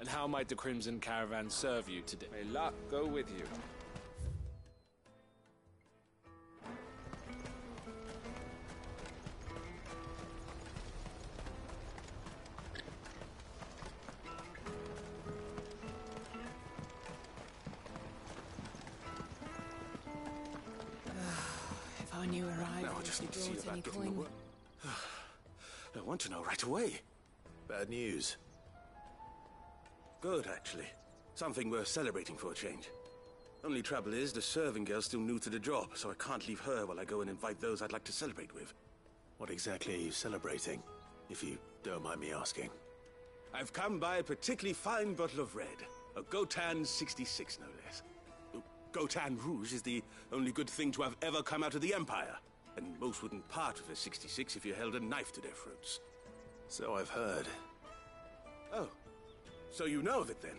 And how might the Crimson Caravan serve you today? May luck go with you. If I knew where I Now I just need to see about getting the work. I want to know right away. Bad news. Good, actually. Something worth celebrating for a change. Only trouble is, the serving girl's still new to the job, so I can't leave her while I go and invite those I'd like to celebrate with. What exactly are you celebrating, if you don't mind me asking? I've come by a particularly fine bottle of red. A Gotan 66, no less. Gotan Rouge is the only good thing to have ever come out of the Empire. And most wouldn't part with a 66 if you held a knife to their throats. So I've heard. Oh, so you know of it then?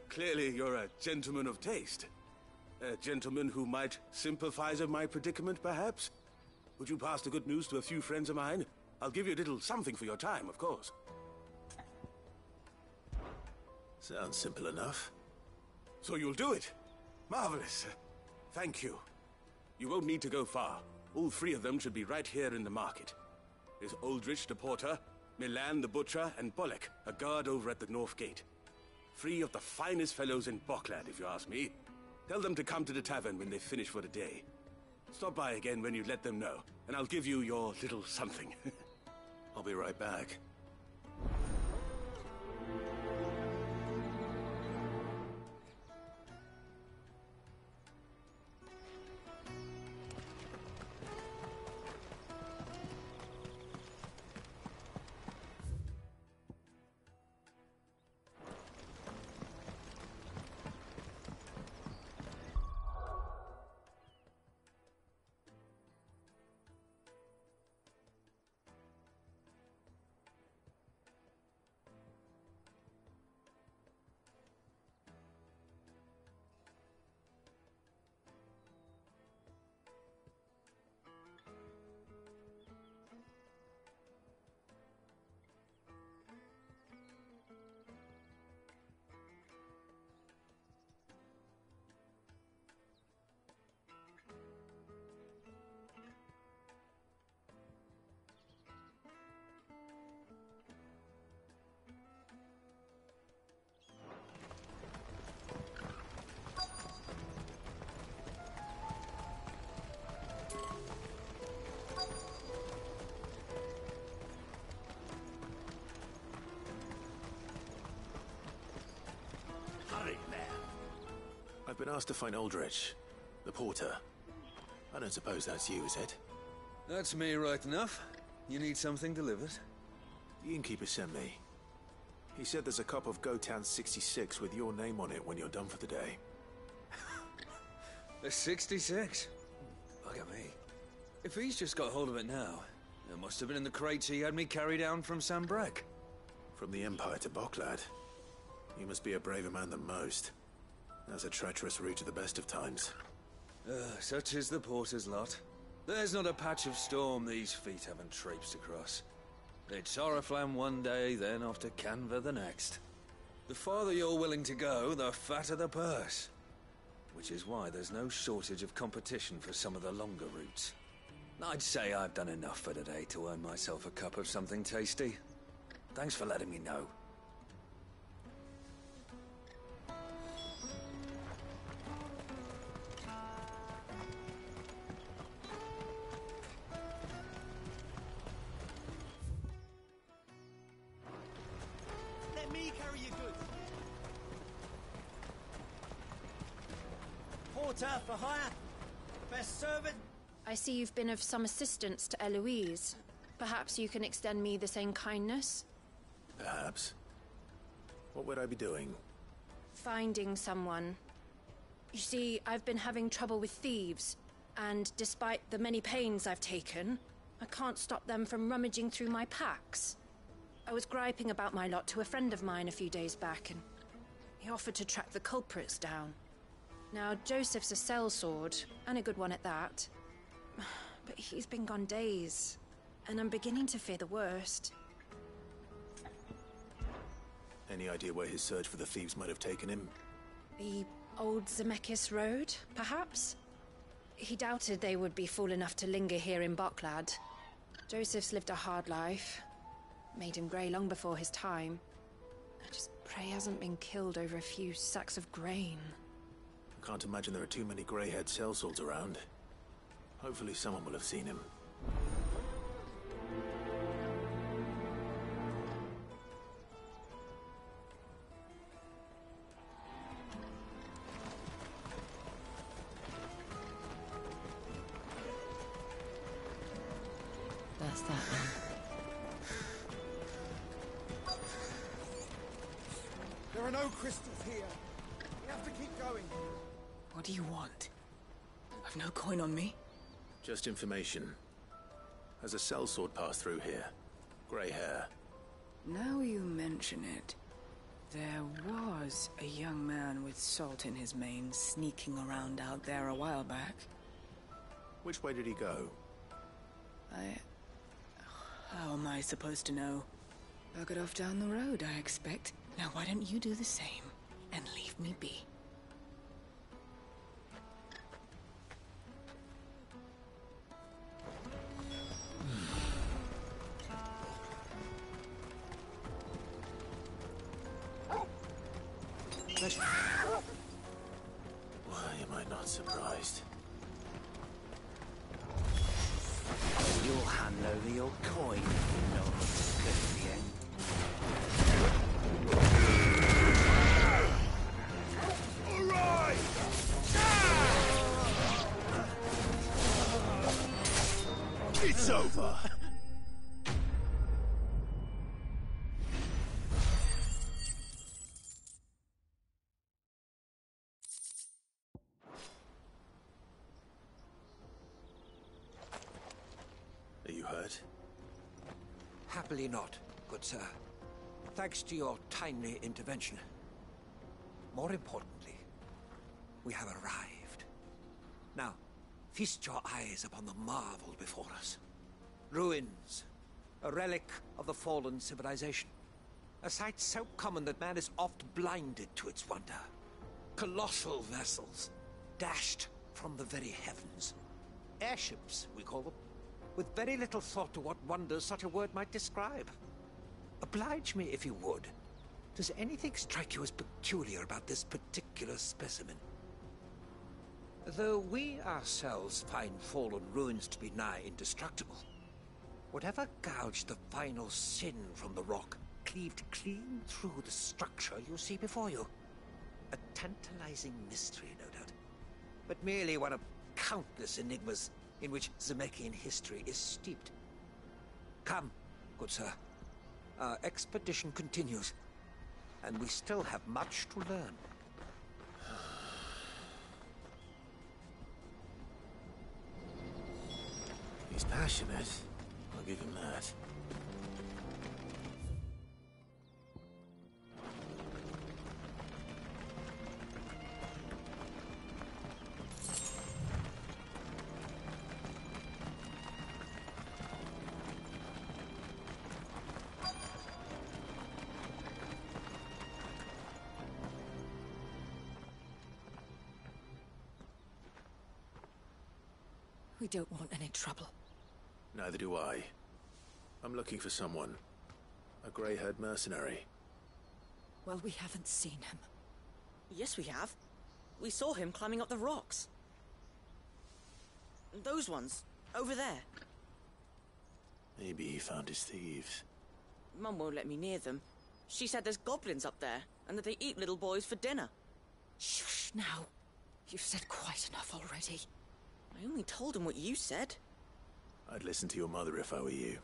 Clearly you're a gentleman of taste. A gentleman who might sympathize with my predicament, perhaps? Would you pass the good news to a few friends of mine? I'll give you a little something for your time, of course. Sounds simple enough. So you'll do it? Marvelous. Thank you. You won't need to go far. All three of them should be right here in the market. There's Aldrich the porter, Milan the butcher, and Bolek, a guard over at the north gate. Three of the finest fellows in Boklad, if you ask me. Tell them to come to the tavern when they finish for the day. Stop by again when you let them know, and I'll give you your little something. I'll be right back. I've been asked to find Aldrich, the porter. I don't suppose that's you, is it? That's me right enough. You need something delivered? The innkeeper sent me. He said there's a cup of Gotan 66 with your name on it when you're done for the day. A 66? Look at me. If he's just got hold of it now, it must have been in the crates he had me carry down from Sambrek. From the Empire to Boklad. You must be a braver man than most. That's a treacherous route to the best of times. Such is the porter's lot. There's not a patch of storm these feet haven't traipsed across. It's Oriflamme one day, then off to Canva the next. The farther you're willing to go, the fatter the purse. Which is why there's no shortage of competition for some of the longer routes. I'd say I've done enough for today to earn myself a cup of something tasty. Thanks for letting me know. Let me carry your goods. Porter for hire. Best servant. I see you've been of some assistance to Eloise. Perhaps you can extend me the same kindness? Perhaps. What would I be doing? Finding someone. You see, I've been having trouble with thieves, and despite the many pains I've taken, I can't stop them from rummaging through my packs. I was griping about my lot to a friend of mine a few days back, and he offered to track the culprits down. Now, Joseph's a sellsword, and a good one at that. But he's been gone days, and I'm beginning to fear the worst. Any idea where his search for the thieves might have taken him? The old Zemeckis Road, perhaps? He doubted they would be fool enough to linger here in Boklad. Joseph's lived a hard life. Made him grey long before his time. I just pray he hasn't been killed over a few sacks of grain. I can't imagine there are too many grey-haired sellswords around. Hopefully someone will have seen him. That's that one. There are no crystals here. We have to keep going. What do you want? I've no coin on me. Just information. Has a sellsword passed through here? Grey hair. Now you mention it, there was a young man with salt in his mane sneaking around out there a while back. Which way did he go? How am I supposed to know? Buggered off down the road, I expect. Now why don't you do the same and leave me be? Why am I not surprised? You'll hand over your coin, you know, at the end. It's over! Are you hurt? Happily not, good sir. Thanks to your timely intervention. More importantly, we have arrived. Now, feast your eyes upon the marvel before us. Ruins, a relic of the fallen civilization. A sight so common that man is oft blinded to its wonder. Colossal vessels, dashed from the very heavens. Airships, we call them, with very little thought to what wonders such a word might describe. Oblige me if you would. Does anything strike you as peculiar about this particular specimen? Though we ourselves find fallen ruins to be nigh indestructible, whatever gouged the final sin from the rock cleaved clean through the structure you see before you. A tantalizing mystery, no doubt, but merely one of countless enigmas in which Zemeckis history is steeped. Come, good sir. Our expedition continues, and we still have much to learn. He's passionate. I'll give him that. We don't want any trouble. Neither do I. I'm looking for someone. A grey-haired mercenary. Well, we haven't seen him. Yes, we have. We saw him climbing up the rocks. Those ones, over there. Maybe he found his thieves. Mum won't let me near them. She said there's goblins up there, and that they eat little boys for dinner. Shush now. You've said quite enough already. I only told him what you said. I'd listen to your mother if I were you.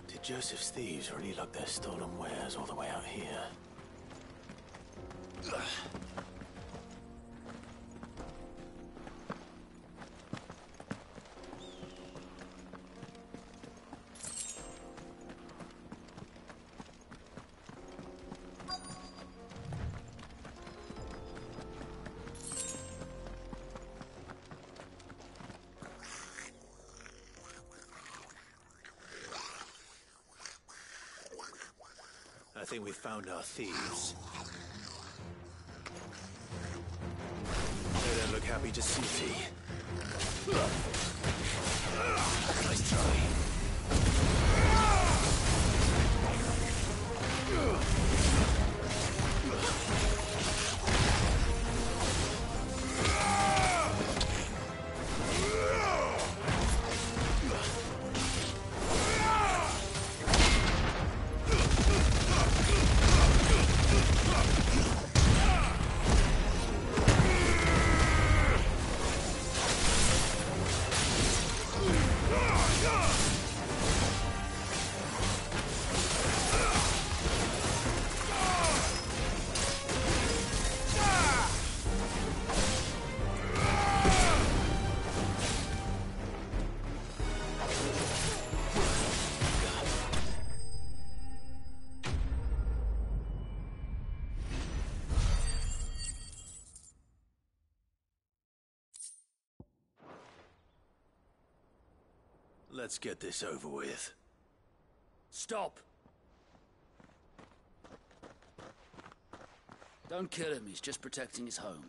Did Joseph's thieves really lug their stolen wares all the way out here? I think we've found our thieves. They don't look happy to see me. Nice try. Let's get this over with. Stop! Don't kill him, he's just protecting his home.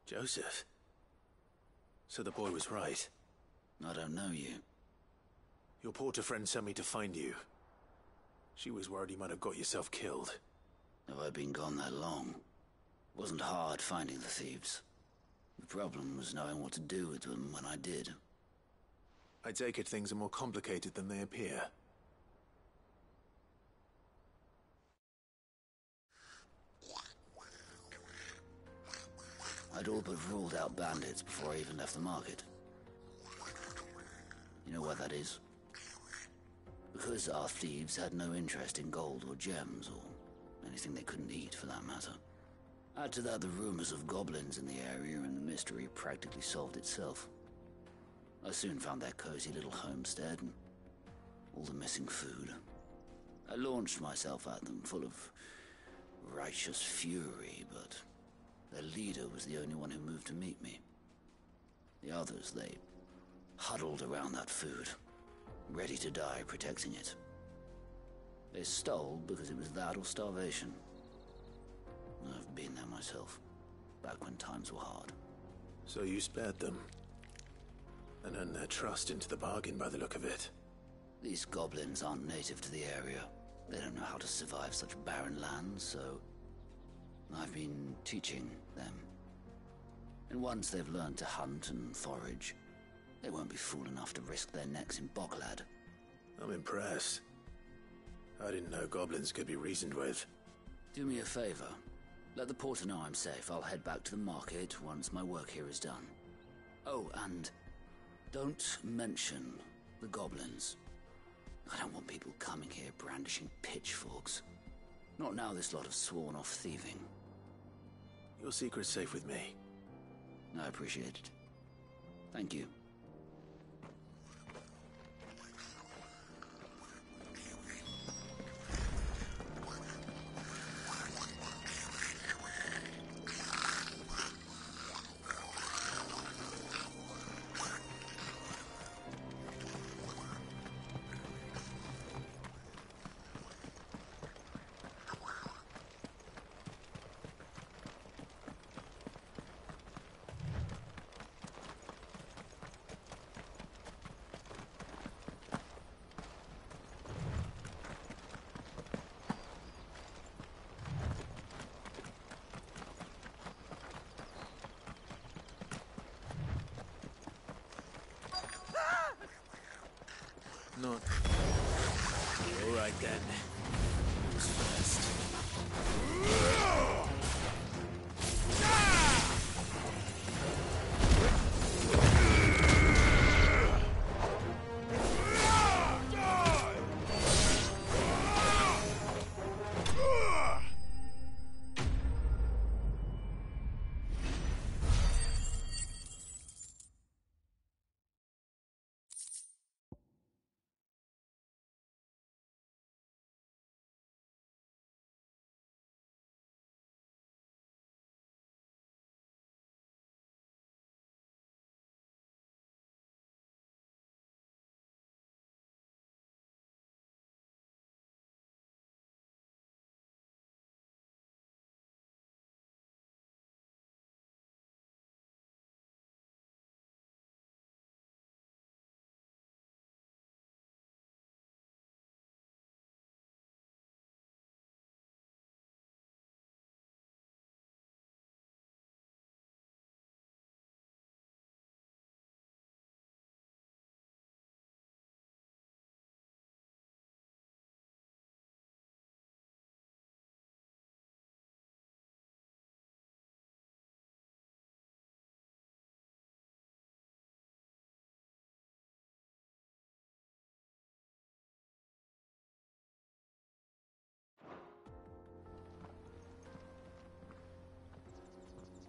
Joseph? So the boy was right. I don't know you. Your porter friend sent me to find you. She was worried you might have got yourself killed. Have I been gone that long? It wasn't hard finding the thieves. The problem was knowing what to do with them when I did. I take it things are more complicated than they appear. I'd all but ruled out bandits before I even left the market. You know why that is? Because our thieves had no interest in gold or gems, or anything they couldn't eat for that matter. Add to that the rumors of goblins in the area, and the mystery practically solved itself. I soon found their cozy little homestead and all the missing food. I launched myself at them, full of righteous fury, but their leader was the only one who moved to meet me. The others, they huddled around that food, ready to die protecting it. They stole because it was that or starvation. I've been there myself, back when times were hard. So you spared them? And earned their trust into the bargain by the look of it. These goblins aren't native to the area. They don't know how to survive such barren lands, so I've been teaching them. And once they've learned to hunt and forage, they won't be fool enough to risk their necks in Boklad. I'm impressed. I didn't know goblins could be reasoned with. Do me a favor. Let the porter know I'm safe. I'll head back to the market once my work here is done. Oh, and don't mention the goblins. I don't want people coming here brandishing pitchforks. Not now this lot have sworn off thieving. Your secret's safe with me. I appreciate it. Thank you. again. Who's first?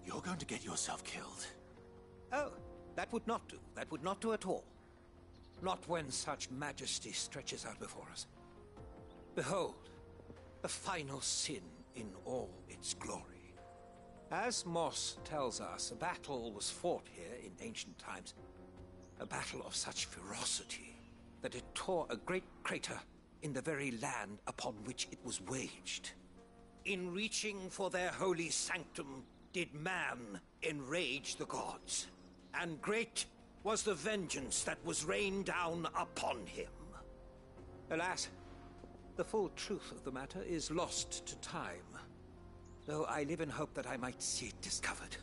You're going to get yourself killed. Oh, that would not do. That would not do at all. Not when such majesty stretches out before us. Behold, the final sin in all its glory. As Moss tells us, a battle was fought here in ancient times. A battle of such ferocity that it tore a great crater in the very land upon which it was waged. In reaching for their holy sanctum, did man enrage the gods, and great was the vengeance that was rained down upon him. Alas, the full truth of the matter is lost to time, though I live in hope that I might see it discovered.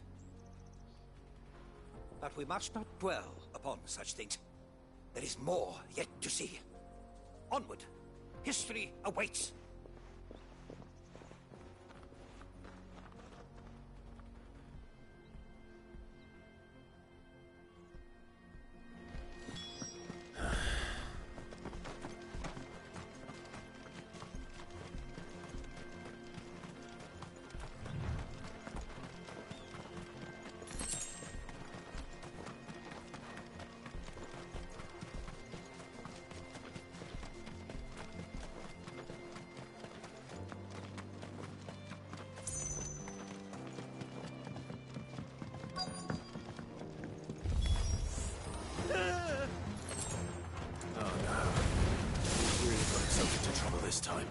But we must not dwell upon such things. There is more yet to see. Onward! History awaits! This time.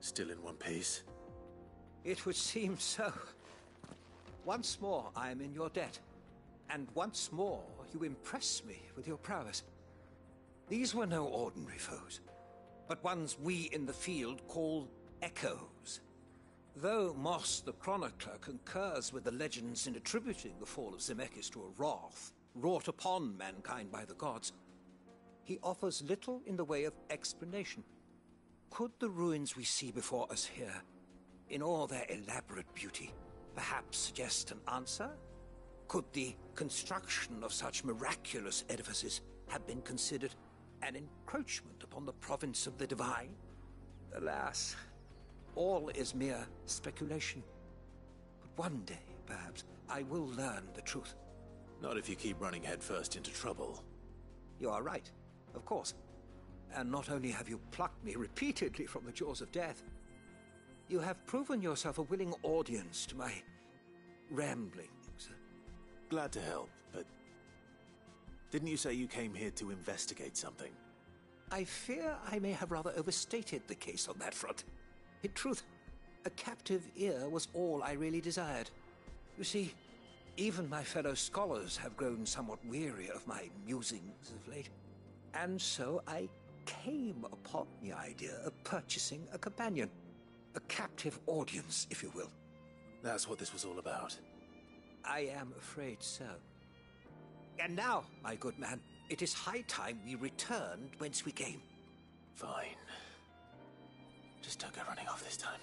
Still in one piece? It would seem so. Once more I am in your debt. And once more you impress me with your prowess. These were no ordinary foes, but ones we in the field call echoes. Though Moss the Chronicler concurs with the legends in attributing the fall of Zemeckis to a wrath wrought upon mankind by the gods, he offers little in the way of explanation. Could the ruins we see before us here, in all their elaborate beauty, perhaps suggest an answer? Could the construction of such miraculous edifices have been considered an encroachment upon the province of the divine? Alas, all is mere speculation. But one day, perhaps, I will learn the truth. Not if you keep running headfirst into trouble. You are right, of course. And not only have you plucked me repeatedly from the jaws of death, you have proven yourself a willing audience to my ramblings. Glad to help, but didn't you say you came here to investigate something? I fear I may have rather overstated the case on that front. In truth, a captive ear was all I really desired. You see, even my fellow scholars have grown somewhat weary of my musings of late. And so I came upon the idea of purchasing a companion. A captive audience, if you will. That's what this was all about. I am afraid so. And now, my good man, it is high time we returned whence we came. Fine. Just don't go running off this time.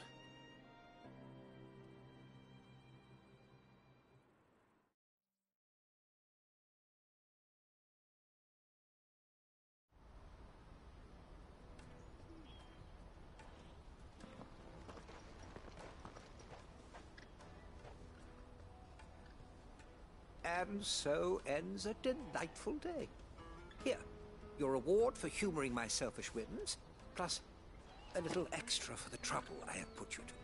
And so ends a delightful day. Here, your reward for humoring my selfish whims, plus a little extra for the trouble I have put you to.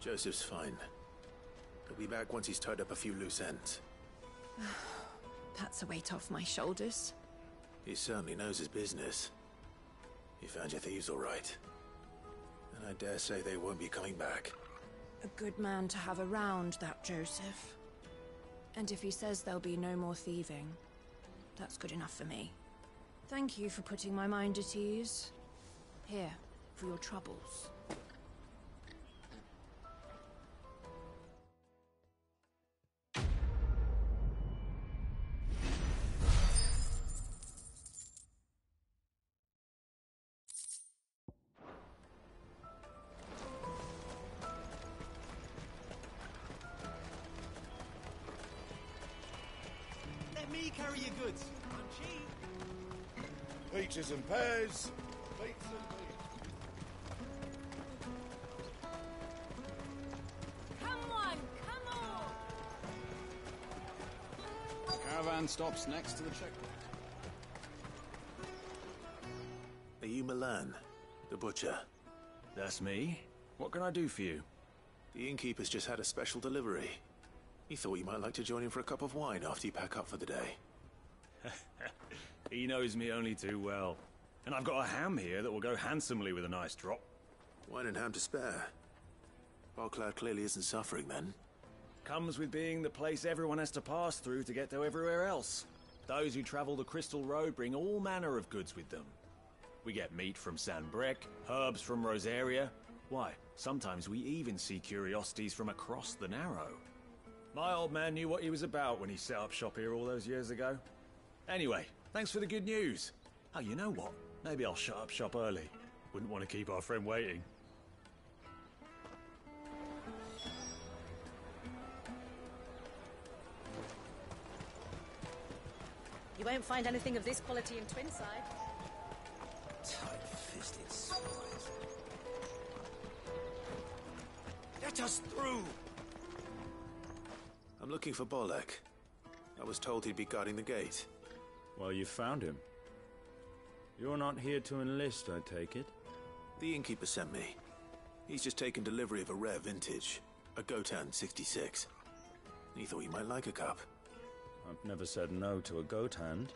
Joseph's fine. He'll be back once he's tied up a few loose ends. That's a weight off my shoulders. He certainly knows his business. You found your thieves all right. And I dare say they won't be coming back. A good man to have around, that Joseph. And if he says there'll be no more thieving, that's good enough for me. Thank you for putting my mind at ease. Here, for your troubles. Carry your goods. I'm cheap. Peaches and pears. Beets and beets. Come on! Caravan stops next to the checkpoint. Are you Milan, the butcher? That's me. What can I do for you? The innkeeper's just had a special delivery. He thought you might like to join him for a cup of wine after you pack up for the day. He knows me only too well. And I've got a ham here that will go handsomely with a nice drop. Wine and ham to spare. Barcloud clearly isn't suffering then. Comes with being the place everyone has to pass through to get to everywhere else. Those who travel the Crystal Road bring all manner of goods with them. We get meat from San Brec, herbs from Rosaria. Why, sometimes we even see curiosities from across the Narrow. My old man knew what he was about when he set up shop here all those years ago. Anyway, thanks for the good news. Oh, you know what? Maybe I'll shut up shop early. Wouldn't want to keep our friend waiting. You won't find anything of this quality in Twinside. Tight-fisted Let us through! I'm looking for Bolek. I was told he'd be guarding the gate. Well, you found him. You're not here to enlist, I take it? The innkeeper sent me. He's just taken delivery of a rare vintage, a Gotan 66. He thought you might like a cup. I've never said no to a goat hand.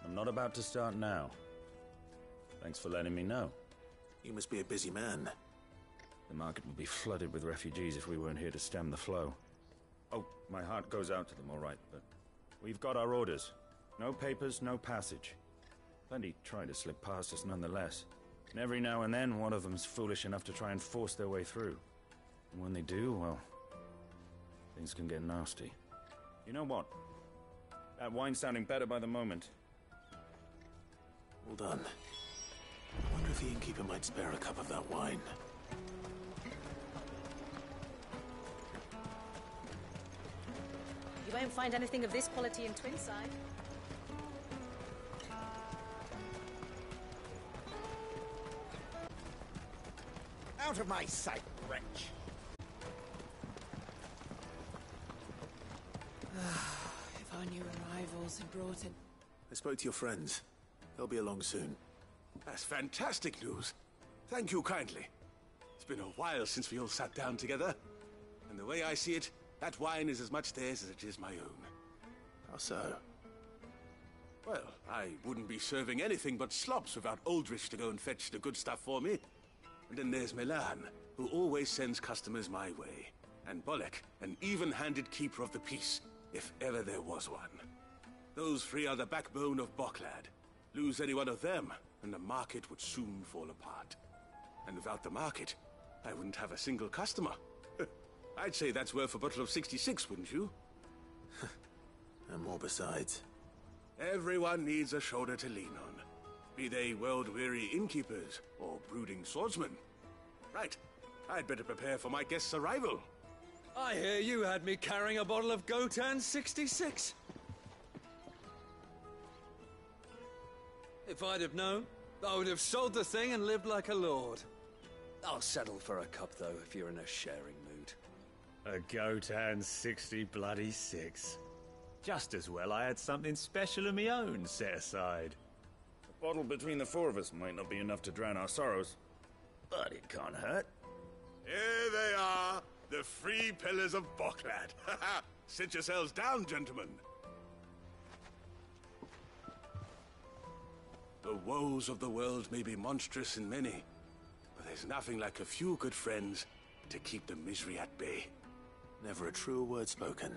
I'm not about to start now. Thanks for letting me know. You must be a busy man. The market would be flooded with refugees if we weren't here to stem the flow. Oh, my heart goes out to them, all right, but we've got our orders. No papers, no passage. Plenty try to slip past us nonetheless. And every now and then, one of them's foolish enough to try and force their way through. And when they do, well, things can get nasty. You know what? That wine's sounding better by the moment. Well done. I wonder if the innkeeper might spare a cup of that wine. You won't find anything of this quality in Twinside. Out of my sight, wretch! If our new arrivals had brought it. I spoke to your friends. They'll be along soon. That's fantastic news. Thank you kindly. It's been a while since we all sat down together. And the way I see it, that wine is as much theirs as it is my own. How so? Well, I wouldn't be serving anything but slops without Aldrich to go and fetch the good stuff for me. And then there's Milan, who always sends customers my way. And Bolek, an even-handed keeper of the peace, if ever there was one. Those three are the backbone of Boklad. Lose any one of them, and the market would soon fall apart. And without the market, I wouldn't have a single customer. I'd say that's worth a bottle of 66, wouldn't you? And more besides. Everyone needs a shoulder to lean on. Be they world-weary innkeepers or brooding swordsmen. Right, I'd better prepare for my guest's arrival. I hear you had me carrying a bottle of Gotan 66. If I'd have known, I would have sold the thing and lived like a lord. I'll settle for a cup, though, if you're in a sharing mood. A Gotan 66. Just as well I had something special of my own set aside. A bottle between the four of us might not be enough to drown our sorrows, but it can't hurt. Here they are, the three pillars of Boklad. Sit yourselves down, gentlemen. The woes of the world may be monstrous in many, but there's nothing like a few good friends to keep the misery at bay. Never a truer word spoken.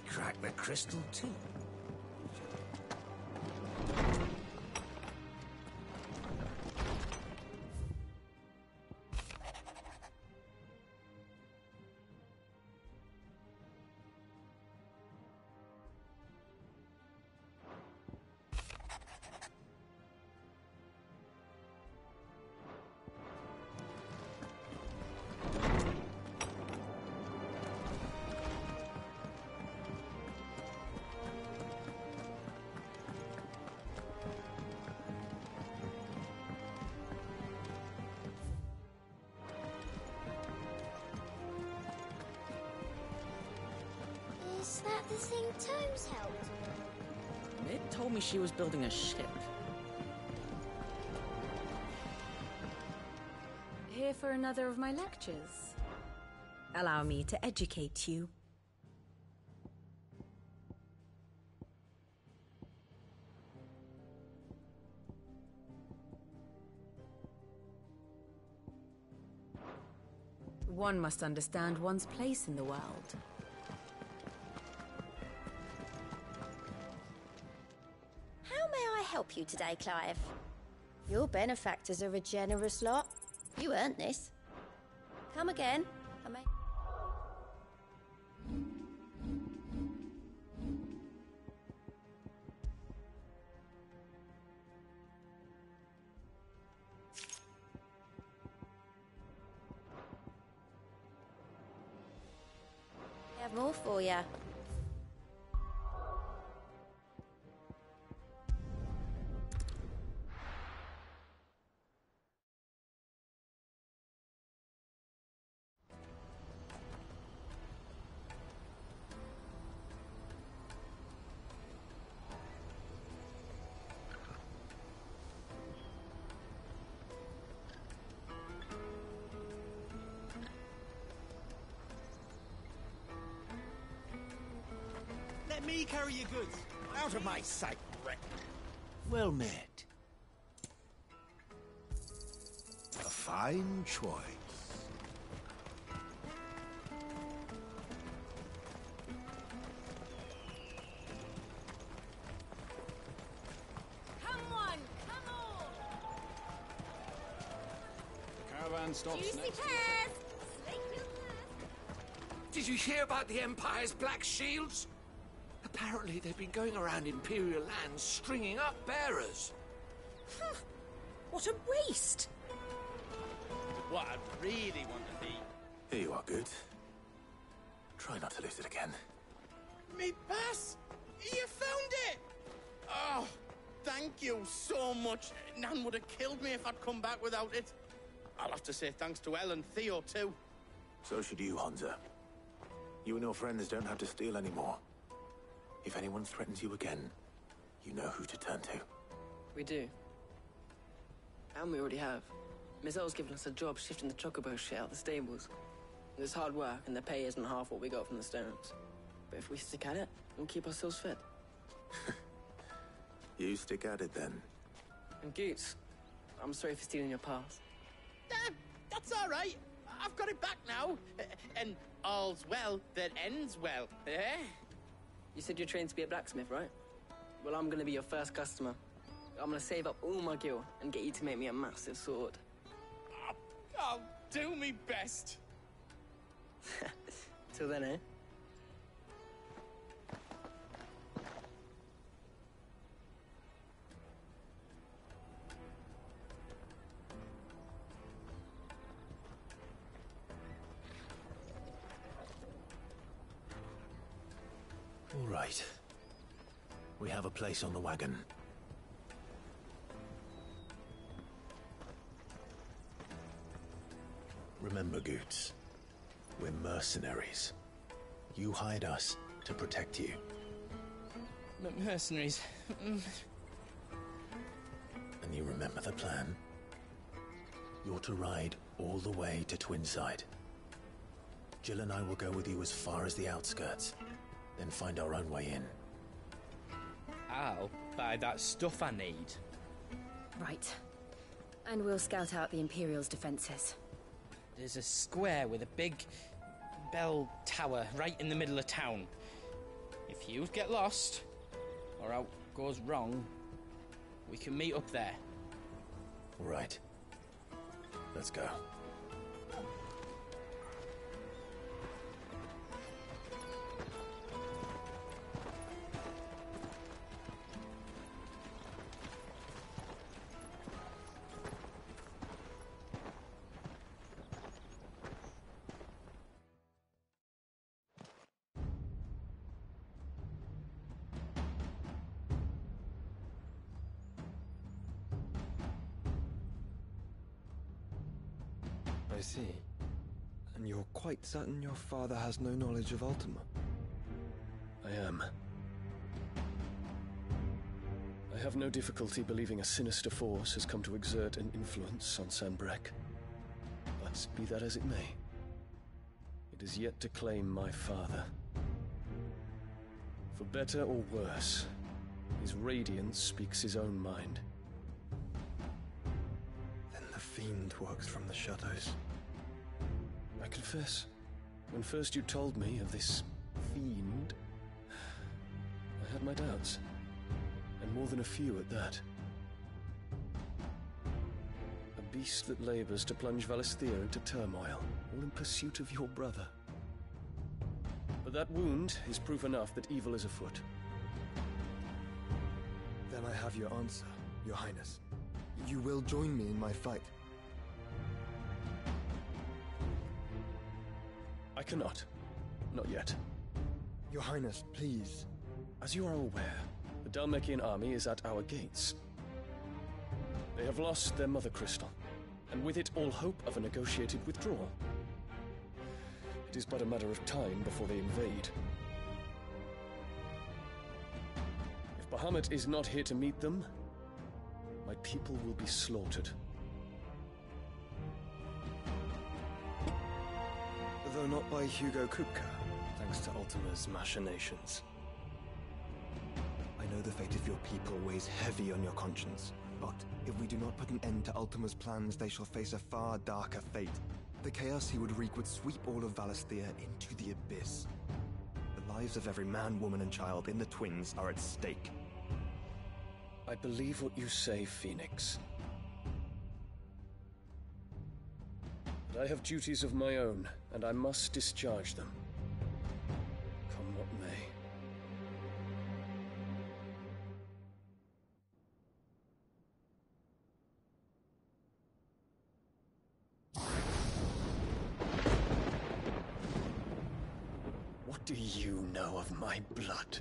Crack the crystal too. Is that the thing Tomes held? Mid told me she was building a ship. Here for another of my lectures. Allow me to educate you. One must understand one's place in the world. How may I help you today, Clive? Your benefactors are a generous lot. You earned this. Come again. I may... I have more for you. Let me carry your goods. Out of my sight, Rick. Well met. A fine choice. Come on, come on! Caravan stops Juicy next. pears! Did you hear about the Empire's black shields? Apparently they've been going around Imperial lands stringing up bearers. What a waste! What I really want to be. Here you are, Good. Try not to lose it again. Me pass! You found it! Oh, thank you so much. Nan would have killed me if I'd come back without it. I'll have to say thanks to Elle and Theo, too. So should you, Honza. You and your friends don't have to steal anymore. If anyone threatens you again, you know who to turn to. We do. And we already have. Miss Earl's given us a job shifting the chocobo shit out the stables. It's hard work, and the pay isn't half what we got from the stones. But if we stick at it, we'll keep ourselves fed. You stick at it, then. And Goots, I'm sorry for stealing your pass. That's all right. I've got it back now. And all's well that ends well, eh? You said you're trained to be a blacksmith, right? Well, I'm gonna be your first customer. I'm gonna save up all my gil and get you to make me a massive sword. I'll do me best. Till then, eh? All right. We have a place on the wagon. Remember, Goots, we're mercenaries. You hired us to protect you. Mercenaries. And you remember the plan? You're to ride all the way to Twinside. Jill and I will go with you as far as the outskirts, then find our own way in. I'll buy that stuff I need. Right. And we'll scout out the Imperial's defenses. There's a square with a big bell tower right in the middle of town. If you get lost, or out goes wrong, we can meet up there. All right. Let's go. I see. And you're quite certain your father has no knowledge of Ultima? I am. I have no difficulty believing a sinister force has come to exert an influence on Sanbreque. But be that as it may, it is yet to claim my father. For better or worse, his radiance speaks his own mind. Then the fiend works from the shadows. I can confess, when first you told me of this fiend, I had my doubts. And more than a few at that. A beast that labors to plunge Valisthea into turmoil, all in pursuit of your brother. But that wound is proof enough that evil is afoot. Then I have your answer, Your Highness. You will join me in my fight. I cannot. Not yet. Your Highness, please. As you are aware, the Dhalmekian army is at our gates. They have lost their mother crystal, and with it all hope of a negotiated withdrawal. It is but a matter of time before they invade. If Bahamut is not here to meet them, my people will be slaughtered. Though not by Hugo Kupka, thanks to Ultima's machinations. I know the fate of your people weighs heavy on your conscience, but if we do not put an end to Ultima's plans, they shall face a far darker fate. The chaos he would wreak would sweep all of Valisthea into the abyss. The lives of every man, woman, and child in the Twins are at stake. I believe what you say, Phoenix. But I have duties of my own, and I must discharge them. Come what may. What do you know of my blood?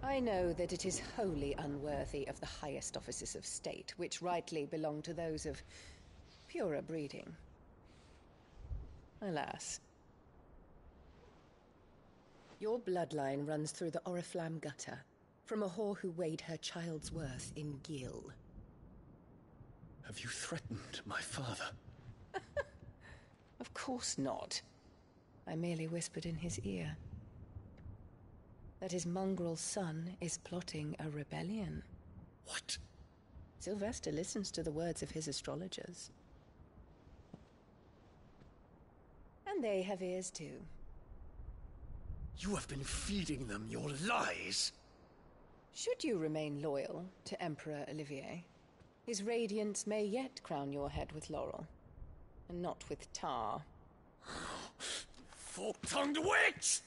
I know that it is wholly unworthy of the highest offices of state, which rightly belong to those of purer breeding. Alas. Your bloodline runs through the Oriflamme gutter, from a whore who weighed her child's worth in gil. Have you threatened my father? Of course not. I merely whispered in his ear that his mongrel son is plotting a rebellion. What? Sylvester listens to the words of his astrologers. And they have ears too. You have been feeding them your lies! Should you remain loyal to Emperor Olivier, his radiance may yet crown your head with laurel, and not with tar. Fork-tongued witch!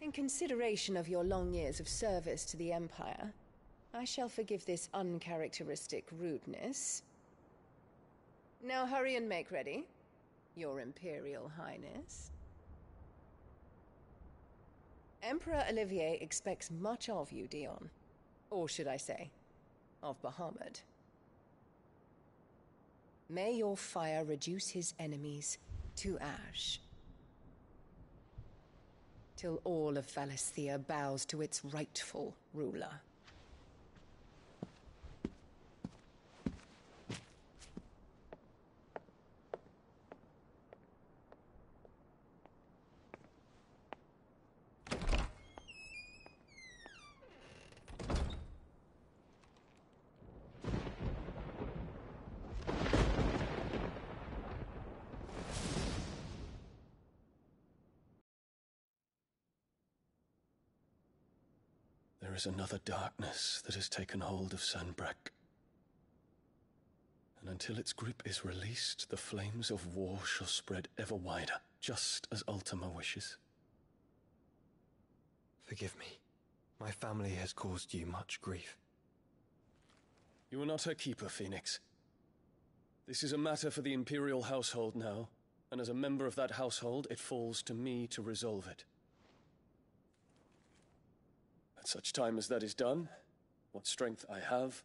In consideration of your long years of service to the Empire, I shall forgive this uncharacteristic rudeness. Now hurry and make ready, Your Imperial Highness. Emperor Olivier expects much of you, Dion. Or should I say, of Bahamut. May your fire reduce his enemies to ash, till all of Valisthea bows to its rightful ruler. There is another darkness that has taken hold of Sanbreque. And until its grip is released, the flames of war shall spread ever wider, just as Ultima wishes. Forgive me. My family has caused you much grief. You are not her keeper, Phoenix. This is a matter for the Imperial household now, and as a member of that household, it falls to me to resolve it. At such time as that is done, what strength I have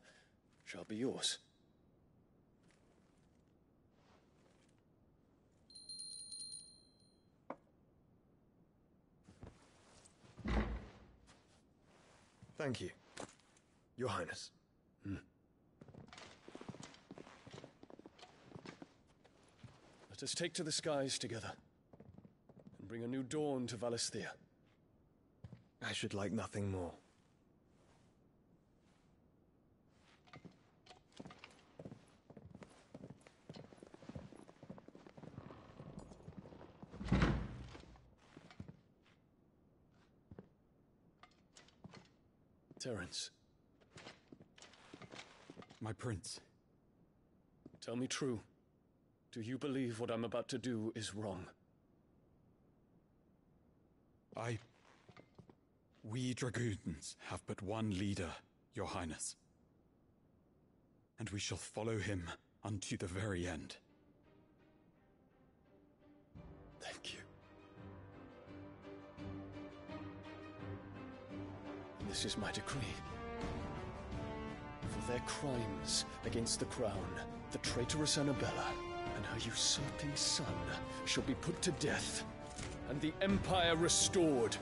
shall be yours. Thank you, Your Highness. Let us take to the skies together, and bring a new dawn to Valisthea. I should like nothing more. Terence. My prince. Tell me true. Do you believe what I'm about to do is wrong? We dragoons have but one leader, Your Highness. And we shall follow him unto the very end. Thank you. And this is my decree. For their crimes against the crown, the traitorous Annabella and her usurping son shall be put to death, and the Empire restored.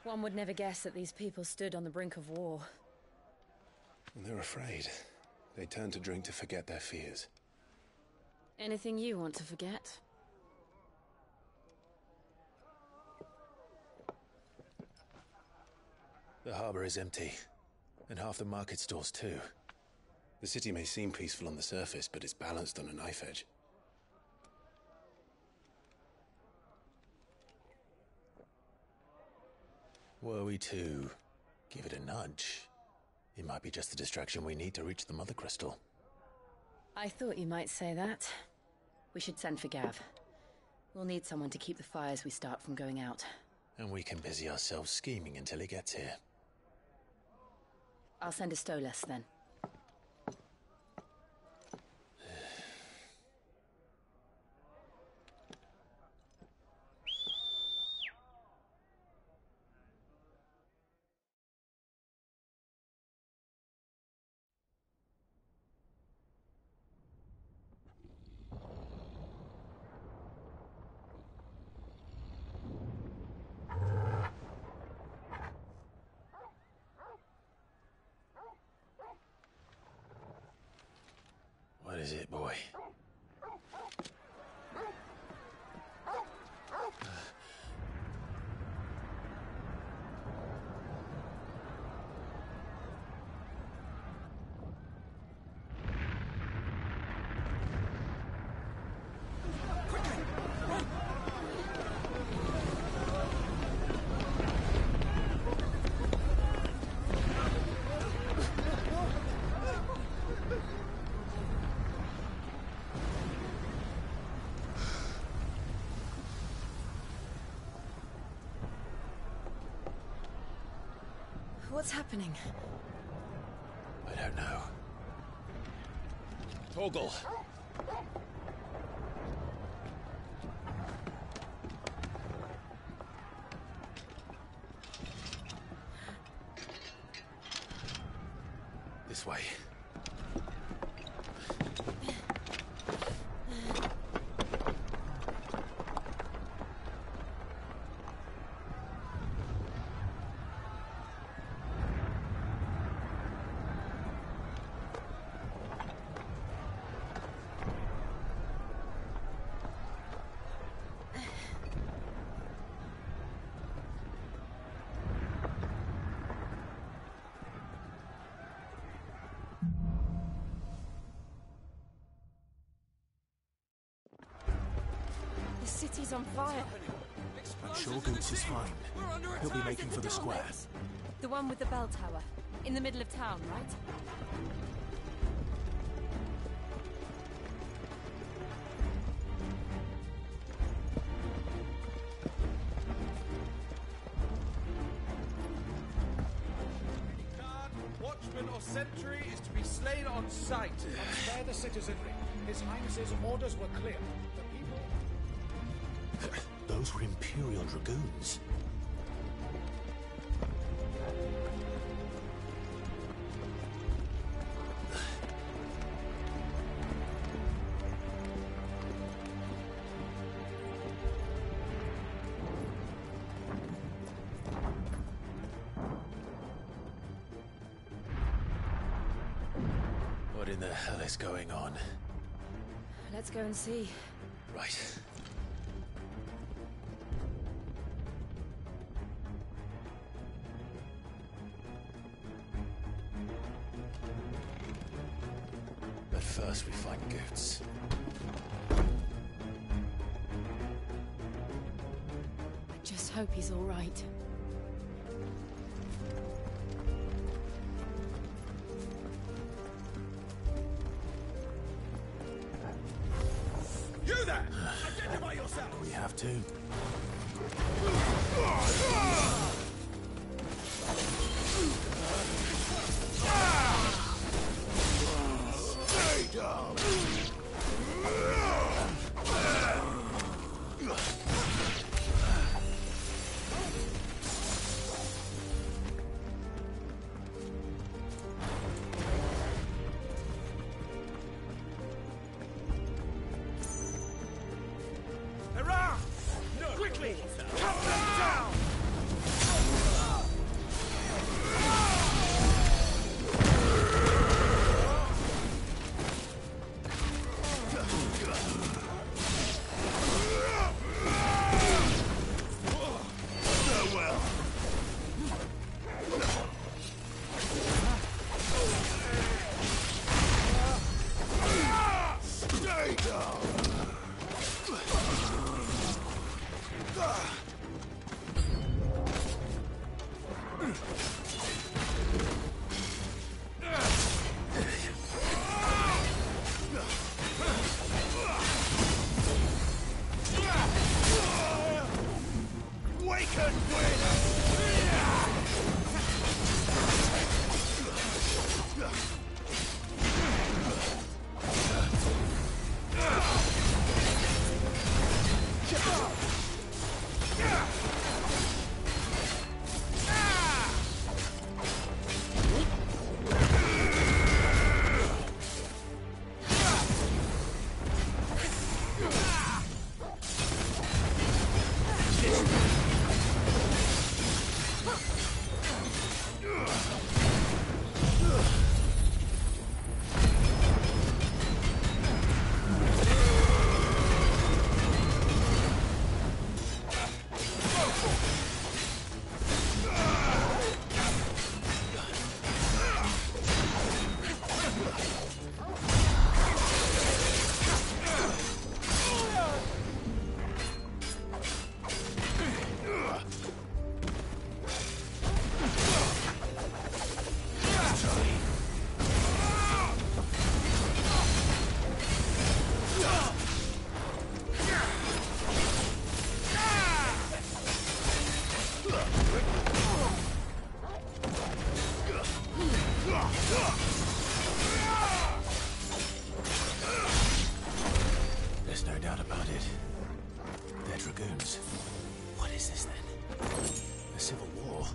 One would never guess that these people stood on the brink of war. They're afraid. They turn to drink to forget their fears. Anything you want to forget? The harbor is empty, and half the market stalls too. The city may seem peaceful on the surface, but it's balanced on a knife edge. Were we to give it a nudge, it might be just the distraction we need to reach the Mother Crystal. I thought you might say that. We should send for Gav. We'll need someone to keep the fires we start from going out. And we can busy ourselves scheming until he gets here. I'll send a Stolas then. What is it, boy? What's happening? I don't know. Torgal! This way. The city's on fire. Shogun's is fine. He'll be making for the square. The one with the bell tower. In the middle of town, right? watchman or sentry is to be slain on sight. Spare the citizenry. His Highness's orders were clear. The people... Those were Imperial Dragoons. What in the hell is going on? Let's go and see. Right. But first we find Goots. I just hope he's all right. You there! Identify yourself! We have to. Stay down! Quickly! Cut them down! Farewell! Stay down! Waken There's no doubt about it. They're Dragoons. What is this then? A civil war?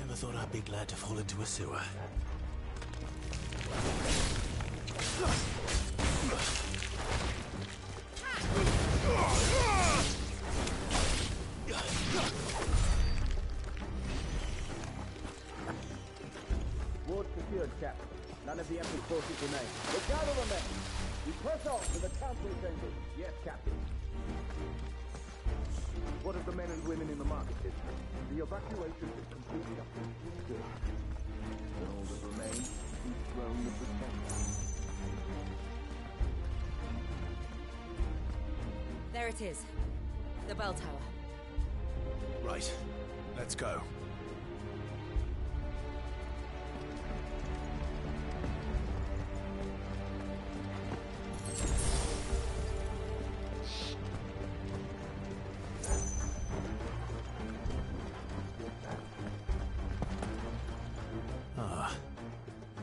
Never thought I'd be glad to fall into a sewer. Ward secured, Captain. None of the Emperor's forces remain. Look out on the men! We press on to the council chambers. Yes, Captain. What of the men and women in the market district? The evacuation is completely up to you. Good. Then all that remains is the throne of the temple. There it is. The bell tower. Right. Let's go. Ah,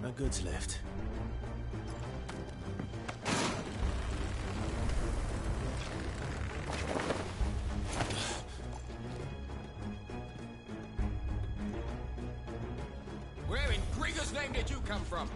a goods lift. Where in Grigger's name did you come from?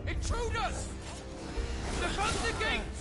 Intruders! Defend the gates!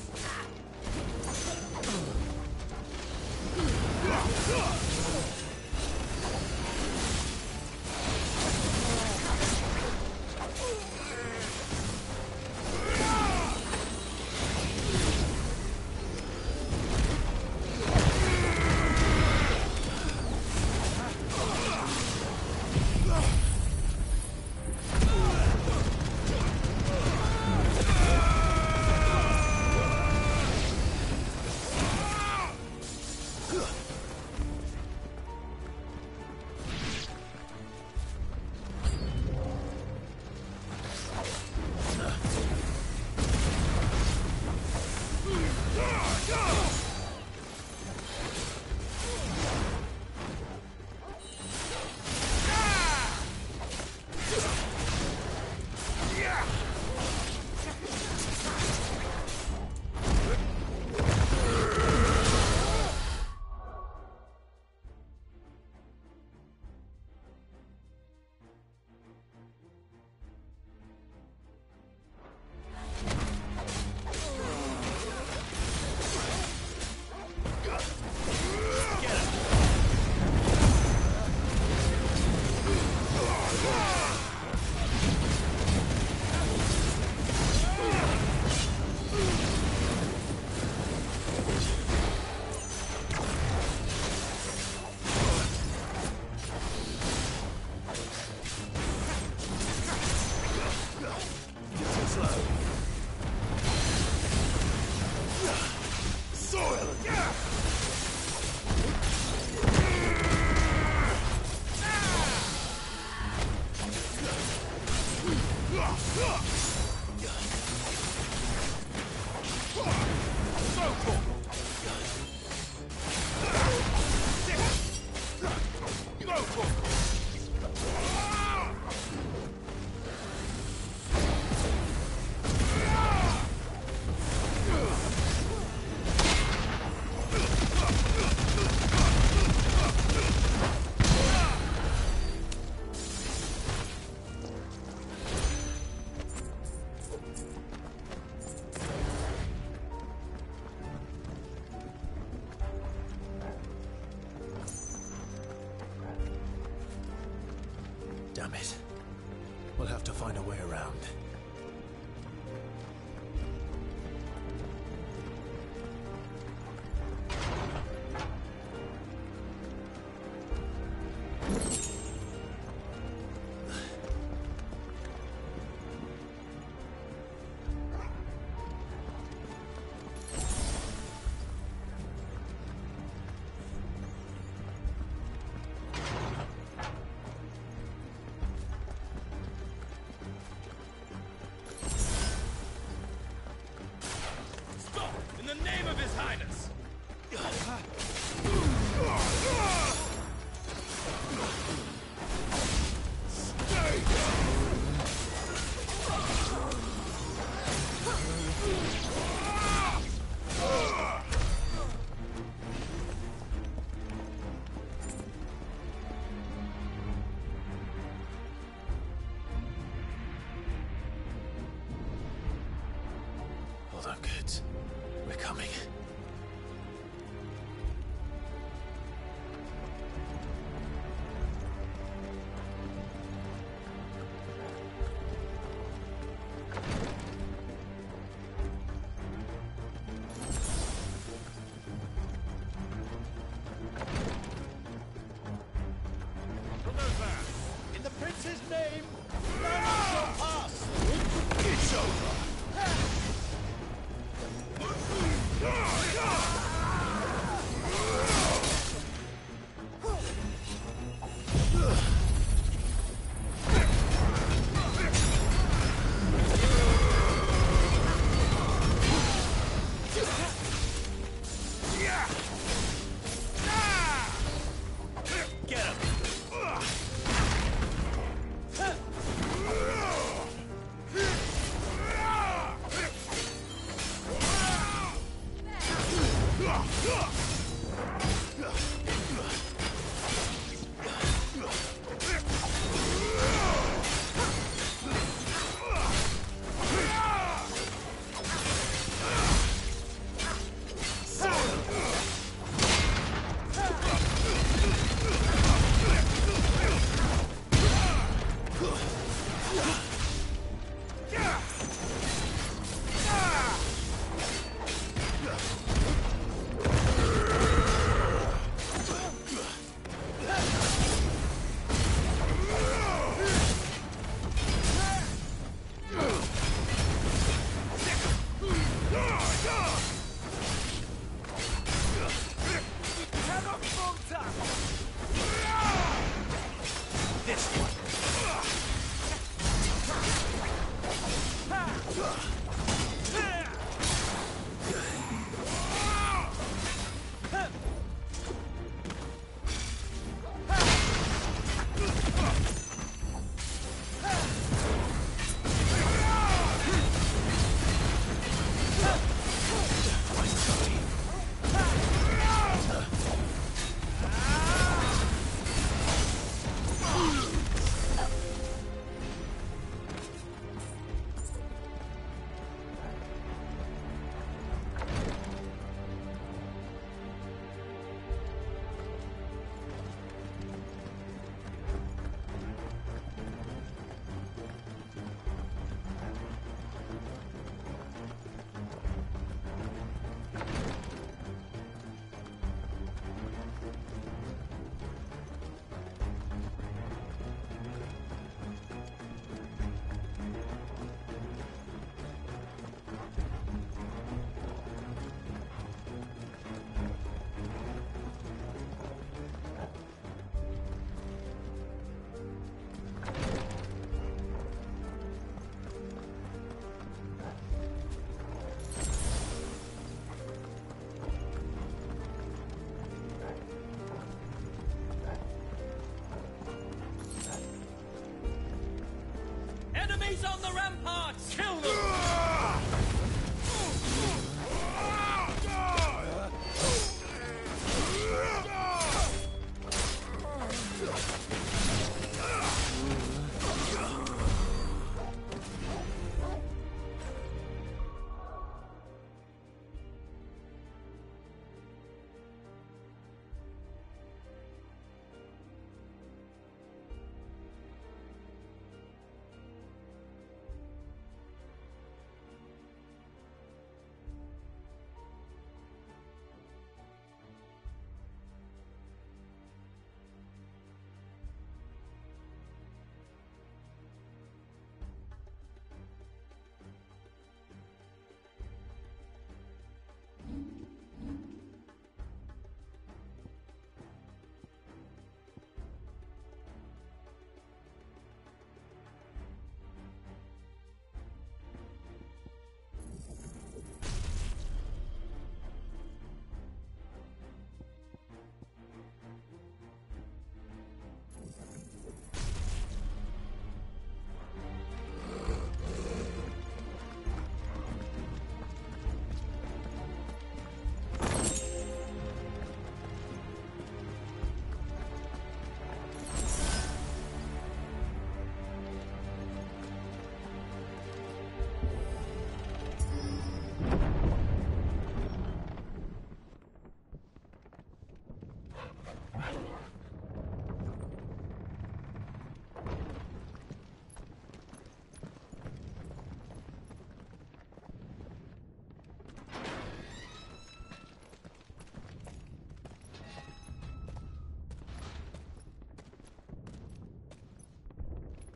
Damn it. We'll have to find a way around. In the name of His Highness! Hold on, kids. We're coming. Enemies on the ramparts! Kill them!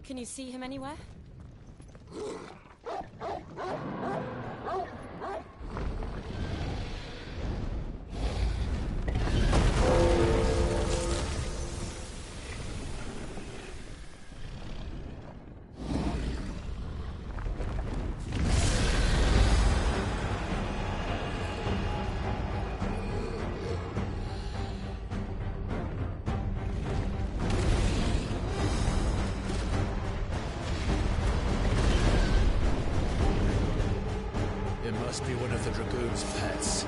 Can you see him anywhere? Must be one of the Dragoon's pets.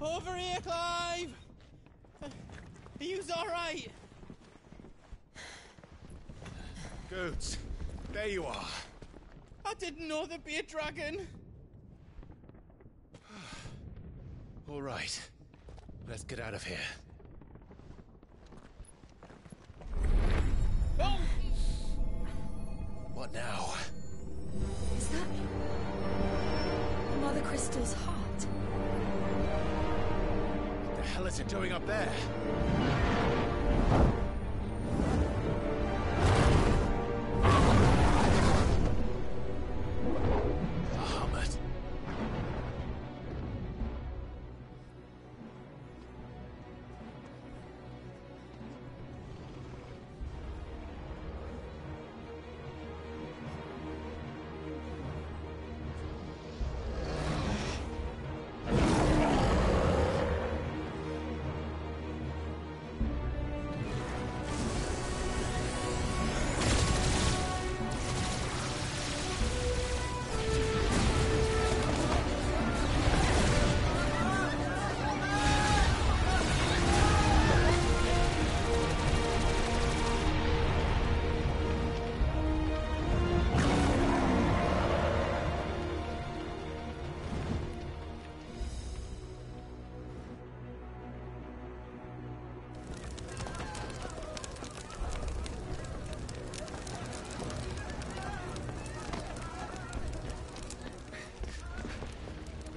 Over here, Clive! Are you alright? Goats, there you are. I didn't know there'd be a dragon. All right, let's get out of here. Oh! What now? Is that Mother Crystal's heart? What the hell is it doing up there? Bahamut.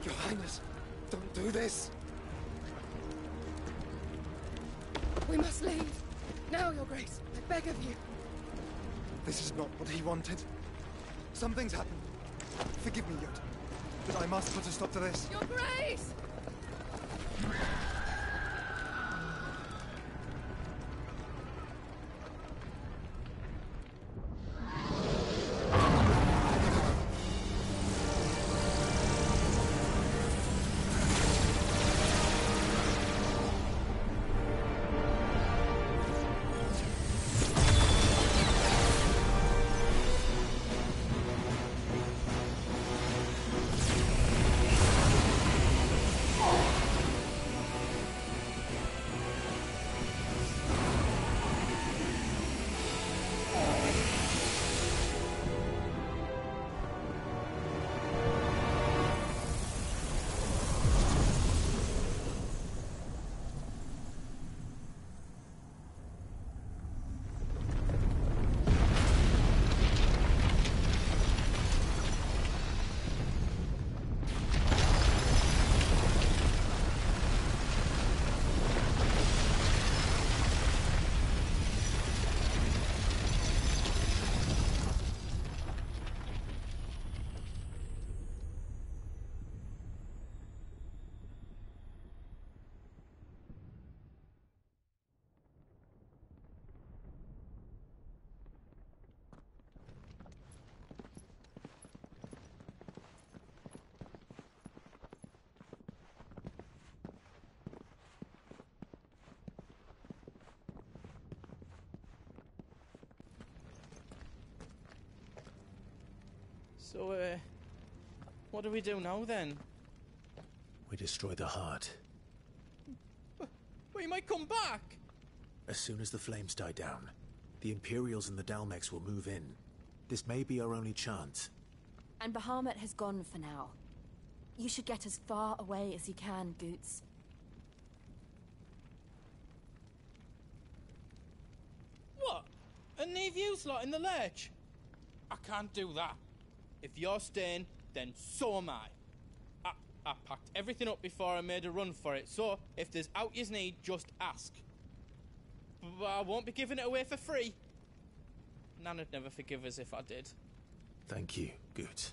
Your Highness, don't do this. We must leave. Now, Your Grace. I beg of you. This is not what he wanted. Something's happened. Forgive me, Yod, but I must put a stop to this. Your Grace! So, what do we do now, then? We destroy the heart. We might come back! As soon as the flames die down, the Imperials and the Dalmex will move in. This may be our only chance. And Bahamut has gone for now. You should get as far away as you can, Goots. What? And leave you lot in the lurch? I can't do that. If you're staying, then so am I. I packed everything up before I made a run for it, so if there's out yous need, just ask. But I won't be giving it away for free. Nana'd never forgive us if I did. Thank you, Goots.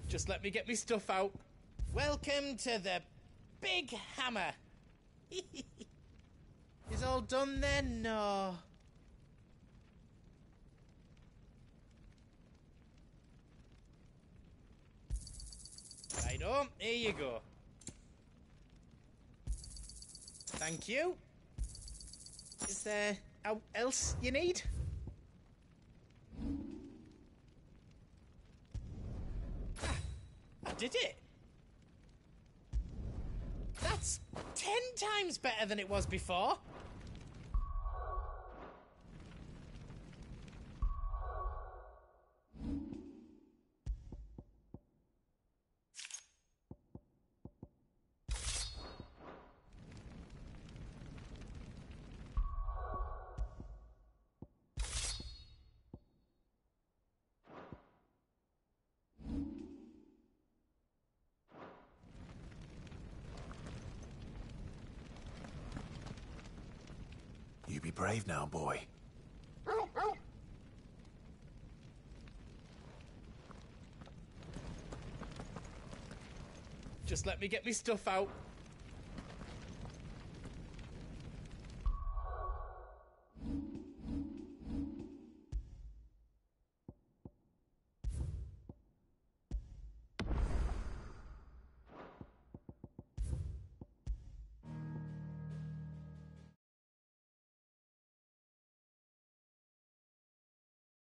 Just let me get me stuff out. Welcome to the Big Hammer. Is all done then? No. Right on, here you go. Thank you. Is there else you need? I did it. That's 10 times better than it was before. You be brave now, boy. Just let me get me stuff out.